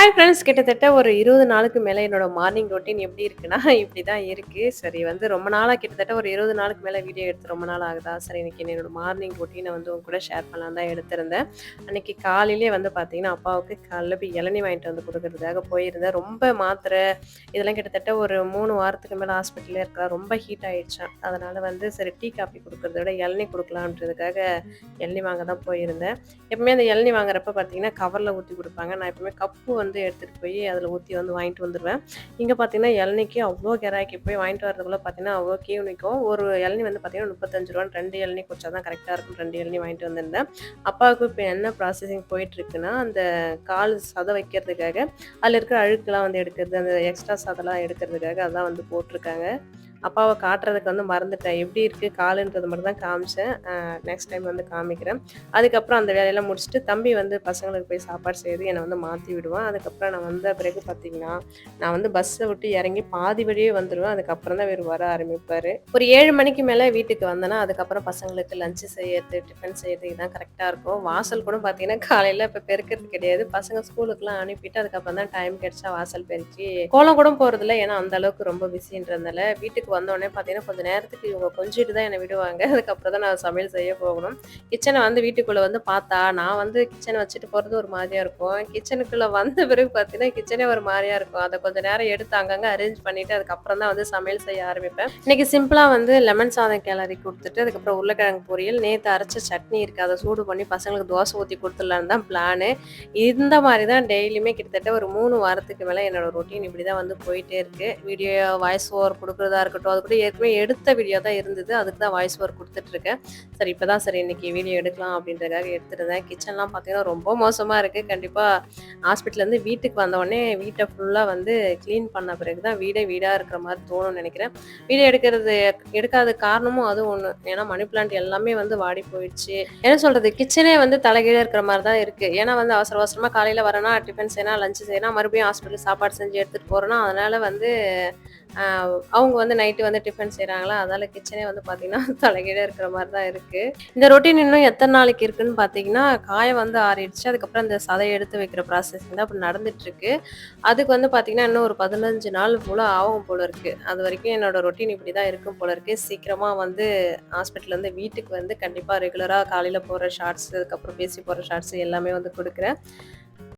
Hi friends, கிட்டத்தட்ட ஒரு 20 நாளுக்கு மேல என்னோட மார்னிங் ரொட்டீன் எப்படி இருக்குன்னா, இப்படிதான் இருக்கு. சரி வந்து ரொம்ப நாளா கிட்டத்தட்ட ஒரு 20 நாளுக்கு மேல வீடியோ எடுத்து ரொம்ப நாள் ஆகுதா, சரி இன்னைக்கு என்னோட மார்னிங் ரொட்டீன வந்து உங்க கூட ஷேர் பண்ணலான்னு தான் எடுத்திருந்தேன். அன்னைக்கு காலையிலேயே வந்து பார்த்தீங்கன்னா, அப்பாவுக்கு காலைல போய் இளநீ வாங்கிட்டு வந்து குடுக்குறதுக்காக போயிருந்தேன். ரொம்ப மாத்திரை இதெல்லாம் கிட்டத்தட்ட ஒரு 3 வாரத்துக்கு மேல ஹாஸ்பிட்டல்லே இருக்கலாம். ரொம்ப ஹீட் ஆயிடுச்சாம். அதனால வந்து சரி டீ, காஃபி குடுக்குறத விட இளநீ குடுக்கலான்றதுக்காக இளநீ வாங்க தான் போயிருந்தேன். எப்பவுமே அந்த இளநீ வாங்குறப்ப பார்த்தீங்கன்னா, கவர்ல ஊத்தி குடுப்பாங்க. நான் எப்பவுமே கப்பு வந்து எடுத்துட்டு போய் அதில ஊத்தி வந்து வாங்கிட்டு வந்துருவேன். இங்க பார்த்தீங்கன்னா, இளநீக்கு அவ்ளோ கிராக்கி. போய் வாங்கிட்டு வரதுக்குள்ள பார்த்தீங்கன்னா, அவ்ளோ கியூ நிக்கும். ஒரு இளநீ வந்து பார்த்தீங்கன்னா, ரூ. 35 2 இளநீ குடிச்சா தான் கரெக்ட்டா இருக்கும். 2 இளநீ வாங்கிட்டு வந்திருந்தேன். அப்பாவுக்கு இப்ப என்ன ப்ராசஸிங் போயிட்டுருக்குன்னா, அந்த கால் சத வைக்கிறதுக்காக, அதில இருக்கிற அழுக்கெல்லாம் வந்து எடுக்கிறது, அந்த எக்ஸ்ட்ரா சதலாம் எடுக்கிறதுக்காக அதான் வந்து போட்டுருக்காங்க. அப்பாவ காட்டுறதுக்கு வந்து மறந்துட்டேன். எப்படி இருக்கு காலுன்றது மட்டும் தான் காமிச்சேன். நெக்ஸ்ட் டைம் வந்து காமிக்கிறேன். அதுக்கப்புறம் அந்த வேலையெல்லாம் முடிச்சுட்டு, தம்பி வந்து பசங்களுக்கு போய் சாப்பாடு செய்து என்ன வந்து மாத்தி விடுவான். அதுக்கப்புறம் நான் வந்த பிறகு பார்த்தீங்கன்னா, நான் வந்து பஸ்ஸ விட்டு இறங்கி பாதி வழியே வந்துருவேன். அதுக்கப்புறம் தான் இவரு வர ஆரம்பிப்பாரு. ஒரு 7 மணிக்கு மேல வீட்டுக்கு வந்தேன்னா, அதுக்கப்புறம் பசங்களுக்கு லஞ்ச் செய்யறது, டிஃபன் செய்யறது இதான் கரெக்ட்டா இருக்கும். வாசல் கூட பார்த்தீங்கன்னா, காலையில இப்ப பெருக்கிறது கிடையாது. பசங்க ஸ்கூலுக்குலாம் அனுப்பிட்டு, அதுக்கப்புறம் தான் டைம் கிடைச்சா வாசல் பெருக்கி கோலம் கூட போறதில்ல. ஏன்னா, அந்த அளவுக்கு ரொம்ப பிஸின்றதுனால, வீட்டுக்கு வந்தோனே பார்த்தீங்கன்னா, கொஞ்ச நேரத்துக்கு இவங்க கொஞ்சிட்டு தான் என்ன விடுவாங்க. அதுக்கப்புறம் தான் நான் சமையல் செய்ய போகணும். கிச்சன வந்து வீட்டுக்குள்ள வந்து பார்த்தா, நான் வந்து கிச்சன வச்சுட்டு போறது ஒரு மாதிரியா இருக்கும். கிச்சனுக்குள்ள வந்த பிறகு பார்த்தீங்கன்னா, கிச்சனே ஒரு மாரியா இருக்கும். அத கொஞ்ச நேரம் எடுத்து அங்கங்க அரேஞ்ச் பண்ணிட்டு, அதுக்கப்புறம் தான் வந்து சமையல் செய்ய ஆரம்பிப்பேன். இன்னைக்கு சிம்பிளா வந்து லெமன் சாதம் கிளறி குடுத்துட்டு, அதுக்கப்புறம் உருளைக்கிழங்கு பொரியல், நேத்து அரைச்ச சட்னி இருக்கு. அத சூடு பண்ணி பசங்களுக்கு தோசை ஊத்தி குடுத்துடலான்னு தான் பிளானு. இந்த மாரி தான் டெய்லியுமே கிட்டத்தட்ட ஒரு 3 வாரத்துக்கு மேல என்னோட ரொட்டீன் இப்படி தான் வந்து போயிட்டே இருக்கு. வீடியோ வாய்ஸ் ஓவர் குடுக்குறதா இருக்கட்டும், அது கூட ஏற்கனவே எடுத்த வீடியோ தான் இருந்தது. அதுக்கு தான் வாய்ஸ் ஓவர் குடுத்துட்டுருக்கேன். சரி இன்னைக்கு வீடியோ எடுக்கலாம் அப்படின்றதுக்காக எடுத்துருந்தேன். கிச்சன்லாம் பார்த்தீங்கன்னா ரொம்ப மோசமா இருக்கு. கண்டிப்பா ஹாஸ்பிட்டல்லேருந்து வீட்டுக்கு வந்தவுடனே வீட்ட ஃபுல்லா வந்து கிளீன் பண்ண பிறகு தான் வீடே வீடா இருக்கிற மாரி தோணும்னு நெனைக்கிறேன். வீடியோ எடுக்காத காரணமும் அது ஒண்ணு. ஏன்னா மணி பிளான்ட் எல்லாமே வந்து வாடி போயிடுச்சு. என்ன சொல்றது? கிச்சனே வந்து தலைகீழா இருக்கிற மாரி தான் இருக்கு. ஏன்னா வந்து அவசர அவசரமா காலையில வரேன்னா, டிஃபன் செய்யணும், லஞ்ச் செய்யணும், மறுபடியும் ஹாஸ்பிட்டல் சாப்பாடு செஞ்சு எடுத்துட்டு போறேன்னா, அதனால வந்து அ அவங்க வந்து நைட்டு வந்து டிஃபன் செய்றாங்களா, அதனால கிச்சனே வந்து பார்த்தீங்கன்னா, தலைகீழா இருக்கிற மாரி தான் இருக்கு. இந்த ரொட்டீன் இன்னும் எத்தன நாளைக்கு இருக்குன்னு பார்த்தீங்கன்னா, காயம் வந்து ஆறிடுச்சு. அதுக்கப்புறம் இந்த சதைய எடுத்து வைக்கிற ப்ராசஸிங் தான் இப்ப நடந்துட்டுருக்கு. அதுக்கு வந்து பார்த்தீங்கன்னா, இன்னும் ஒரு 15 நாள் போல ஆகும் போல இருக்கு. அதுவரைக்கும் என்னோட ரொட்டீன் இப்படி தான் இருக்கும் போல இருக்கு. சீக்கிரமா வந்து ஹாஸ்பிட்டல்லேருந்து வீட்டுக்கு வந்து கண்டிப்பா ரெகுலரா காலையில போடுற ஷார்ட்ஸ், அதுக்கப்புறம் பேசி போடுற ஷார்ட்ஸ் எல்லாமே வந்து குடுக்குறேன்.